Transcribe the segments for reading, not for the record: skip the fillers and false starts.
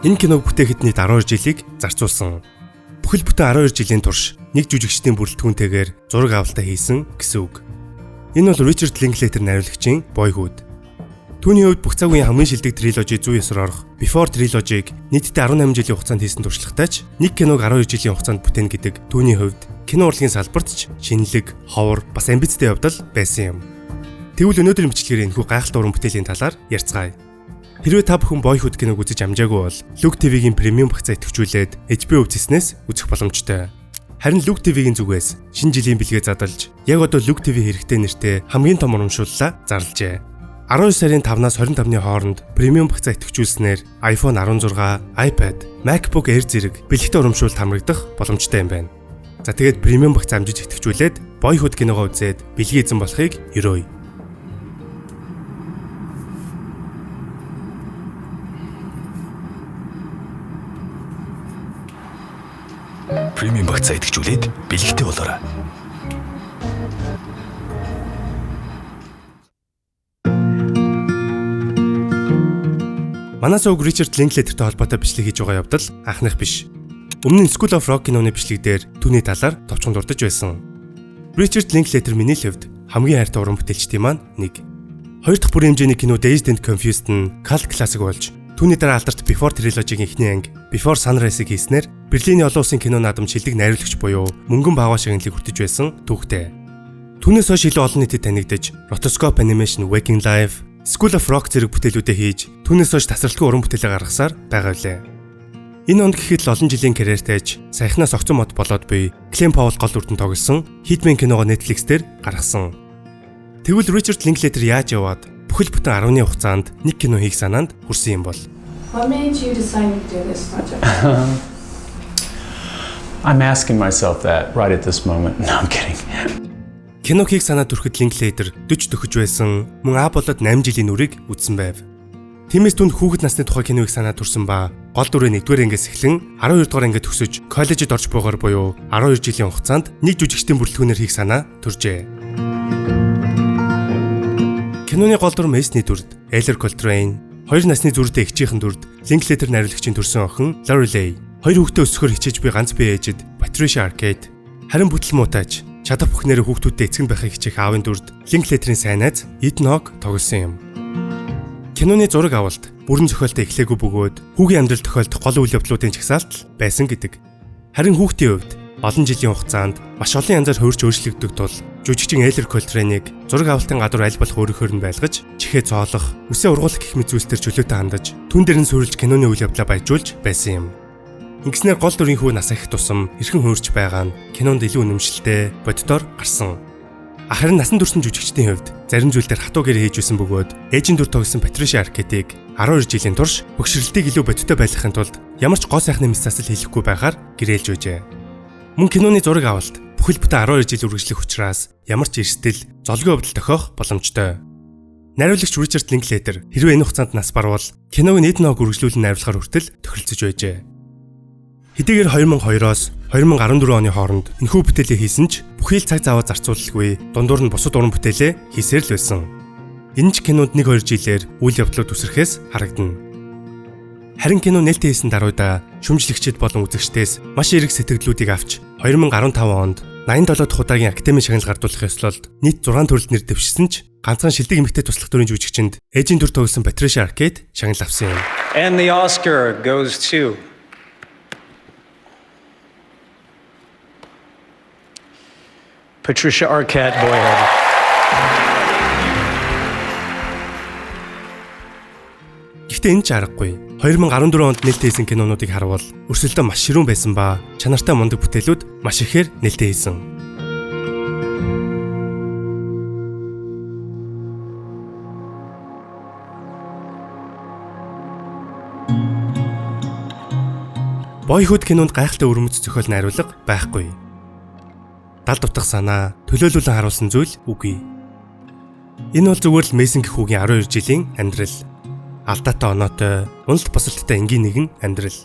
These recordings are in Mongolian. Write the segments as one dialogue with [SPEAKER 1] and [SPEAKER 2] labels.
[SPEAKER 1] Энэ киног бүтээхэд нийт 12 жилийг зарцуулсан. Бүхэл бүтэн 12 жилийн турш нэг жүжигчдийн бүрэлдэхүүнтэйгээр зураг авалтаа хийсэн гэсэн үг. Энэ бол Ричард Линклейтер найруулагчийн Boyhood. Түүний хувьд бүх цаг үеийн хамгийн шилдэг триложи зүй ёсоор орох Before триложиг нийтдээ 18 жилийн хугацаанд хийсэн туршлагатай ч нэг киног 12 жилийн хугацаанд бүтээн гэдэг түүний хувьд кино урлагийн салбарт ч шинэлэг, ховор, бас амбицтай явдал байсан юм. Тэгвэл өнөөдрийн бичлэгээр энэхүү гайхалтай уран бүтээлийн талаар ярилцгаая. Хэрвээ та бүхэн Boyhood киног үзэж амжаагүй бол Look TV-гийн премиум багцаа идэвхжүүлээд HBO үзснээс үзэх боломжтой. Харин Look TV-гийн зүгээс шинэ жилийн бэлгээ задалж яг одоо Look TV хэрэгтэй нэртэй хамгийн том урамшууллаа зарлажээ. 12 сарын 5-наас 25-ны хооронд премиум багцаа идэвхжүүлснээр iPhone 16, iPad, MacBook Air зэрэг бэлэгтэй урамшуулалт хамрагдах боломжтой юм байна. За тэгээд премиум багцаа амжиж идэвхжүүлээд Boyhood киногоо үзээд бэлгийн эзэн болохыг ерөөе.
[SPEAKER 2] Премиум багцаа идэвхжүүлээд бэлэгтэй болоорой.
[SPEAKER 1] Манай зөвг Ричард Линклейтертэй холбоотой бичлэг хийж байгаа явдал анхных биш. Өмнө нь School of Rock киноны бичлэг дээр түүний талаар товчхон дурдж байсан. Ричард Линклейтер миний хувьд хамгийн хайртай уран бүтээлчдийн маань нэг. Хоёр дахь бүрийн хэмжээний кино Dazed and Confused нь cult classic болж түүний дараа алдарт Before триложигийн эхний анги Before Sunrise-ыг хийснээр Берлиний олон улсын кино наадамд шилдэг найруулагч буюу мөнгөн бааваа шагналыг хүртэж байсан түүхтэй. Түүнээс хойш илүү олон нийтэд танигдаж Rotoscope Animation, Waking Life, School of Rock зэрэг бүтээлүүдэд хийж түүнээс хойш тасралтгүй уран бүтээлээ гаргасаар байгаа билээ. Энэ онд гэхэд л олон жилийн карьертайж саяхнаас огцон мод болоод буй Glen Powell гол дүрдэн тоглосон Hitman киногоо Netflix дээр гаргасан. Тэгвэл Ричард Линклейтер яаж яваад бүхэл бүтэн 10-ны хугацаанд нэг кино хийх санаанд хүрсэн юм бол?
[SPEAKER 3] What made you decide to do this project?
[SPEAKER 4] I'm asking myself that right at this moment. No, I'm kidding.
[SPEAKER 1] Кино хийх санаа төрөхөд Линклейтер 40 төхөж байсан мөн А болоод 8 жилийн үрийг үтсэн байв. Тиймээс түнд хүүхэд насны тухай кино хийх санаа төрсөн ба гол дүрээ 1-р ангиас эхлэн 12 дугаар ангид төгсөж коллежид орж буйгаар буюу 12 жилийн хугацаанд нэг жүжигчдийн бүрэлдэхүүнээр хийх санаа төржээ. Киноны гол дүр Мессний дүрд Eller Coltrane, 2 насны зүрхтэй эгчийнхэн дүрд Линклейтер найруулагчийн төрсөн охин Lorelei, 2 хүүхдээ өсгөхөөр хичээж буй ганц бие ээжид Patricia Arquette, харин бүтэл муутайч чадах бүхнээрээ хүүхдүүдтэй эцэг байхыг хичээх аавын дүрд Линклейтерийн сайн найз Ethan Hawke тоглосон юм. Киноны зураг авалт бүрэн зохиолтой эхлээгүй бөгөөд хүүгийн амьдрал тохиолдох гол үйл явдлуудын чагсаалт байсан гэдэг. Харин хүүхдийн хувьд олон жилийн хугацаанд маш олон янзаар хувирч өөрчлөгддөг тул жүжигчин Eller Coltrane-ыг зураг авалтын гадуур аль болох өөрөөр нь байлгаж, чихээ цоолох, үсээ ургуулах гэх мэт зүйлсээр чөлөөтэй хандаж, түн дээр нь суурилж киноны үйл явдлаа баяжуулж байсан юм. Ингэснээр гол дүрийн хүү нас их тусам эрхэн хуурч байгаа нь кинонд илүү үнэмшилтэй боддоор гарсан. Харин насан турш жүжигчдийн хувьд зарим зүйл дээр хатуу гэрээ хийж байсан бөгөөд ээжийн дүр тоглосон Patricia Arquette-ийг 12 жилийн турш хөгшрөлтийг илүү бодиттой байлгахын тулд ямар ч гоо сайхны мэс засал хийхгүй байхаар гэрээлж байжээ. Мөн киноны зураг авалт бүхэл бүтэн 12 жил үргэлжлэх учраас ямар ч эрсдэл, золгүй явдал тохиох боломжтой. Найруулагч Ричард Линклейтер хэрвээ энэ хугацаанд нас барвал киног Ethan Hawke үргэлжлүүлэн найруулахаар хүртэл тохиролцож байжээ. Хэдийгээр 2002-оос 2014 оны хооронд энэхүү бүтээлээ хийсэн ч бүхий л цаг зав зарцуулалгүй дундуур нь бусад уран бүтээлээ хийсээр л байсан. Энэ ч кинонд 1-2 жилээр үйл явдлууд үсрэхээс харагдана. Харин кино нээлттэй хийсэн даруйда шүмжлэгчид болон үзэгчдээс маш эерэг сэтгэлдлүүдийг авч 2015 онд 87 дахь удаагийн академийн шагнал гардуулах ёслолд нийт 6 төрөлд нэр дэвшсэн ч ганцхан шилдэг эмэгтэй туслах дүрийн жүжигчинд ээжийн дүр тоглосон Patricia Arquette шагнал авсан юм.
[SPEAKER 5] And the Oscar goes to Patricia Arquette, Boyhood.
[SPEAKER 1] Гэхдээ энэ ч аргагүй. 2014 онд нээлттэй хийсэн кинонуудыг харвал өрсөлдөө маш ширүүн байсан ба чанартай мундаг бүтээлүүд маш ихээр нээлттэй хийсэн. Boyhood кинонд гайхалтай өрмөц зохиол найруулга байхгүй. Дал дутах санаа, төлөөлүүлэн харуулсан зүйл үгүй. Энэ бол зүгээр л Мессин гэх хүүгийн 12 жилийн амьдрал. Алдаатай оноотой, уналт босолттой энгийн нэгэн амьдрал.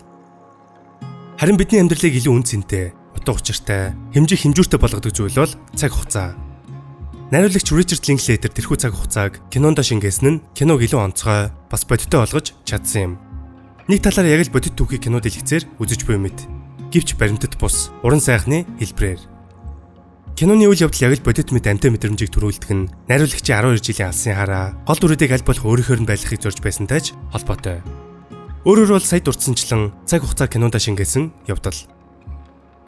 [SPEAKER 1] Харин бидний амьдралыг илүү үн цэнтэй, утга учиртай, хэмжүүртэй болгодог зүйл бол цаг хугацаа. Найруулагч Ричард Линклейтер тэрхүү цаг хугацааг кинонд шингээсэн нь киног илүү онцгой, бас бодиттой болгож чадсан юм. Нэг талаар яг л бодит түүхийг кинод илгэцээр үзэж буй мэт. Гэвч баримтат бус уран сайхны хэлбэрээр. Киноны үйл явдал яг л бодит мэт амтай мэдрэмжийг төрүүлдэг нь найруулагчийн 12 жилийн алсын хараа гол дүрүүдийг аль болох өөрийнхөө нь байлгахыг зорж байсантай ч холбоотой. Өөрөөр бол сая дурдсанчлан цаг хугацаа кинонд шингээсэн явдал.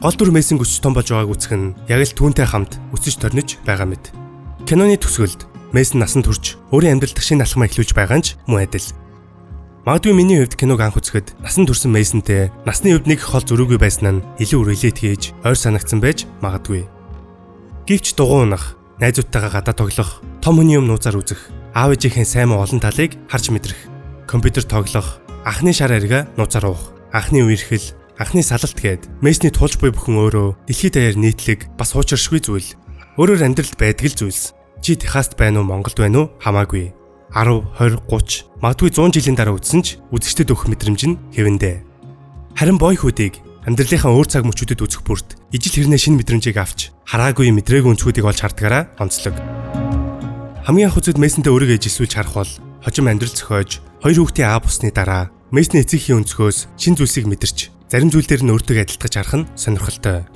[SPEAKER 1] Гол дүр Мэйсэн өсч том болж байгааг үзэх нь яг л түүнтэй хамт өсөж торнож байгаа мэт. Киноны төгсгөлд Мэйсэн насан турш өөрийн амьдралд шинэ алхмаа эхлүүлж байгаа нь ч мөн адил. Магадгүй миний хувьд киног анх үзэхэд насан турш Мэйсэнтэй насны хувьд нэг хол зөрүүгүй байсан нь илүү релейт хийж ойр санагдсан байж магадгүй. Гэвч дугуй унах, найзуудтайгаа гадаа тоглох, том хүний юм нууцаар үзэх, аав ээжийнхээ сайн муу олон талыг харж мэдрэх, компьютер тоглох, анхны шар арга нууцаар уух, анхны үерхэл, анхны салалт гээд Мэйсний тулж буй бүхэн өөрөө дэлхийд даяар нийтлэг бас хуучиршгүй зүйл. Өөрөөр амьдралд байдаг л зүйлс. Чи Техаст байна уу, Монголд байна уу хамаагүй. 10, 20, 30, магадгүй 100 жилийн дараа үзсэн ч үзэгчдэд өгөх мэдрэмж нь хэвэндэ. Харин бойхүүдийг амьдралынхаа өөр цаг мөчүүдэд үзэх бүрт ижил хэрнээ шинэ мэдрэмжийг авч хараагүй мэдрээгүй өнцгүүдийг олж хардгаараа онцлог. Хамгийн анх үзэд Мэйсэнтэй өөрийгөө ижилсүүлж харах бол хожим амьдрал зохиож, хоёр хүүхдийн аав бусны дараа Мэйсний эцэгхийн өнцгөөс шинэ зүйлсийг мэдэрч, зарим зүйл дээр нь өөртөө адилтгаж харах нь сонирхолтой.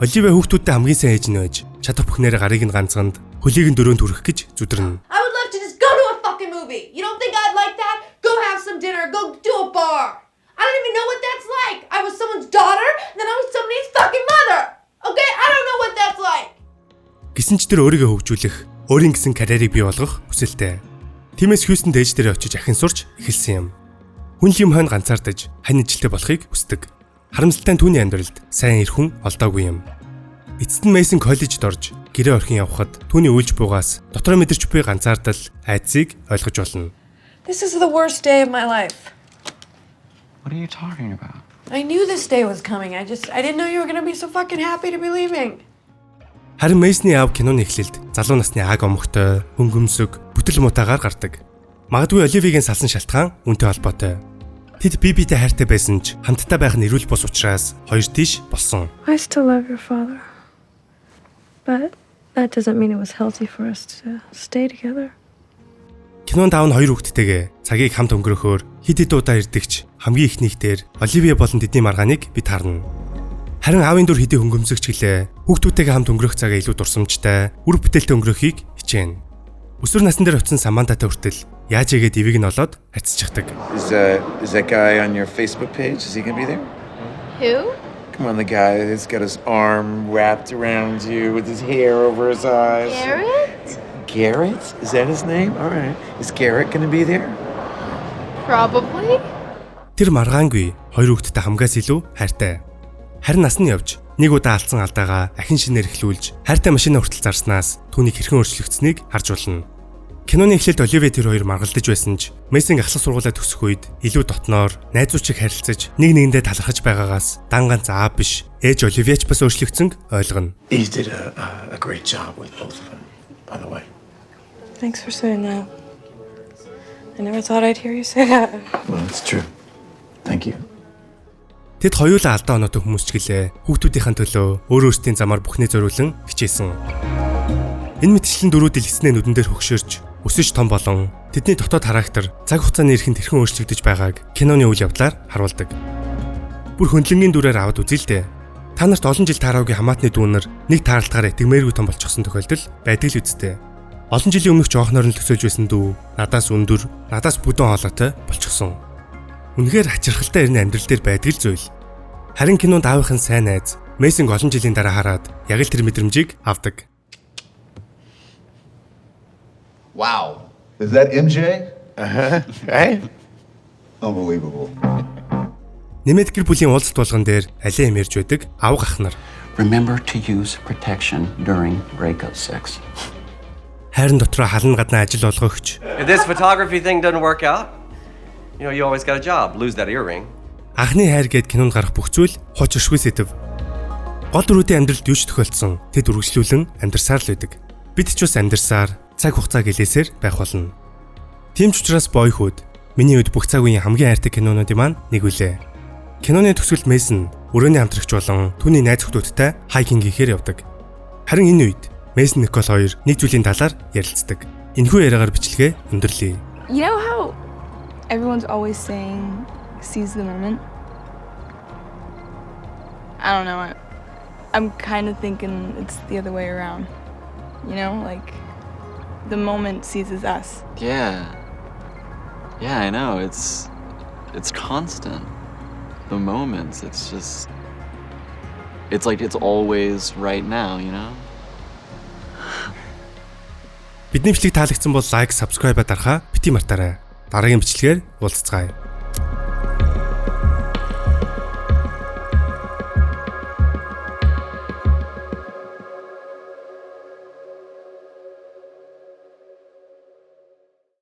[SPEAKER 1] Оливия хүүхдүүдтэй хамгийн сайн ээж нь байж, чадах бүхнээр гарыг нь ганцганд, хөлийг нь дөрөөнд хүрэх гэж зүдэрнэ.
[SPEAKER 6] I would love to just go to a fucking movie. You don't think I'd like that? Go have some dinner, go to a bar. I don't even know what that's like. I was someone's daughter, then I was somebody's fucking mother. Okay? I don't know what that's like.
[SPEAKER 1] Гэсэн ч тэр өөрийгөө хөгжүүлэх, өөрийн гэсэн карьерийг бий болгох хүсэлтэй. Тиймээс Хьюстонд ээж дээрээ очиж ахин сурч эхэлсэн юм. Хүн юм хойно ганцаардаж, хань ижилтэй болохыг хүсдэг. Харамсалтай нь түүний амьдралд сайн эр хүн олдоогүй юм. Эцэст нь Мэйсэн коллежид орж, гэрээ орхин явхад түүний үйлч буугаас дотроо мэдэрч буй ганцаардал айдсыг ойлгож болно.
[SPEAKER 3] This is the worst day of my life.
[SPEAKER 4] What are you talking about?
[SPEAKER 3] I knew this day was coming. I didn't know you were going to be so fucking happy to be leaving.
[SPEAKER 1] Харин Мэйсний аав киноны эхлэлд залуу насны аг омогтой, хөнгөмсөг, бүтэл мутаагаар гардаг. Магадгүй Оливигийн салсан шалтгаан үнтэй холбоотой. Тэд бибитэй хайртай байсан ч хамтдаа байх нь эрүүл бус учраас хоёр тийш болсон.
[SPEAKER 7] I still love your father. But that doesn't mean it was healthy for us to stay together.
[SPEAKER 1] Кинонд аав нь хоёр хүүхэдтэйгээ цагийг хамт өнгөрөхөөр хэд хэд удаа ирдэгч хамгийн ихнийхтэр Оливия болон тэдний маргааныг бид харна. Харин аавын дүр хэдий хөнгөмсөгч гэлээ хүүхдүүдтэйгээ хамт өнгөрөх цагаа илүү дурсамжтай, үр бүтээлтэй өнгөрөхийг хичээнэ. Өсвөр насны дээр очсон Самантатай хүртэл яаж игээд ивийг нь олоод харьцчихдаг.
[SPEAKER 8] Is that guy on your Facebook page? Is he gonna be there?
[SPEAKER 6] Who?
[SPEAKER 8] Come on, the guy who's got his arm wrapped around you with his hair over his eyes.
[SPEAKER 6] Garrett?
[SPEAKER 8] Garrett? Is that his name? All right. Is Garrett gonna be there?
[SPEAKER 6] Probably.
[SPEAKER 1] Тэр маргаангүй хоёр хүүхэдтэй хамгаас илүү хайртай. Харин нас нь явж нэг удаа алдсан алдаагаа ахин шинээр эхлүүлж хайртай машина хүртэл зарснаас түүнийг хэрхэн өөрчлөгдсөнийг харж болно. Киноны эхлэлд Оливия тэр хоёр маргалдаж байсан ч Мэйсэн ахлах сургуулаа төгсөх үед илүү дотноор, найзууд шиг харилцаж нэг нэгэндээ талархаж байгаагаас дан ганц аав биш ээж Оливиач бас өөрчлөгдсөн ойлгоно.
[SPEAKER 2] You did a great job with both of them, by the way.
[SPEAKER 7] Thanks for saying that. I never thought I'd hear you say that.
[SPEAKER 2] Well, it's true. Thank you.
[SPEAKER 1] Тэд хоёулаа алдаа оноотой хүмүүс ч гэлээ хүүхдүүдийн төлөө өөр өөрсдийн замаар бүхнээ зориулан хичээсэн. Энэ мэтчлийн дөрүүд дэлгэснээ нүдэн дээр хөгшөрч өсөж том болон тэдний дотоод характер цаг хугацааны эрхэнд хэрхэн өөрчлөгдөж байгааг киноны үйл явдлаар харуулдаг. Бүр хөндлөнгийн дүрээр аваад үзье л дээ. Та нарт олон жил таараагүй хамаатны дүүнэр нэг тааралтаараа итгэмээргүй том болчихсон тохиолдол байдаг л үсттэй. Олон жилийн өмнөх жоохноор нь төсөөлж байсан дүү надаас өндөр, надаас бүдүүн хоолойтой болчихсон. Үнэхээр хачирхалтай ирнэ амьдрал дээр байдаг л зүйл. Харин кинонд аавынхын сайн найз Мэйсэн олон жилийн дараа хараад яг л тэр мэдрэмжийг авдаг.
[SPEAKER 9] Wow. Is that MJ?
[SPEAKER 8] Right?
[SPEAKER 9] Unbelievable.
[SPEAKER 1] Нэмээд гэр бүлийн уулзалт болгон дээр алей юм ярьж байдаг аав гах нар.
[SPEAKER 10] Remember to use protection during breakup sex.
[SPEAKER 1] Хайрын дотроо хална гадна ажил олгогч.
[SPEAKER 11] If this photography thing doesn't work out, you always got a job. Lose that earring.
[SPEAKER 1] Анхны хайр гээд кинонд гарах бүх зүйл хуучиршгүй сэдв. Гол дүрүүдийн амьдралд юу ч тохиолдсон тэд үргэлжлүүлэн амьдарсаар л байдаг. Бид ч бас амьдарсаар цаг хугацаа гэлээсээр байх болно. Тийм ч учраас бойхүүд миний үед бүх цаг үеийн хамгийн хайртай кинонуудын маань нэг үлээ. Киноны төгсгөлд Мэйсэн өрөөний хамтрагч болон түүний найз хүүхдүүдтэй хайкинг хийхээр явдаг. Харин энэ үед Мэйсэн Никол хоёр нэг зүйлийн талаар ярилцдаг. Энэхүү яриагаар бичлэгээ өндөрлөе.
[SPEAKER 12] You know how everyone's always saying
[SPEAKER 7] seize the moment. I don't know. I'm kind of thinking it's the other way around. You know, like the moment seizes us.
[SPEAKER 12] Yeah, I know. It's constant. The moments. It's like it's always right now. You know.
[SPEAKER 1] Бидний бичлэг таалагдсан бол лайк, subscribe дарахаа бити мартаарай. Дараагийн бичлэгээр уулзцгаая.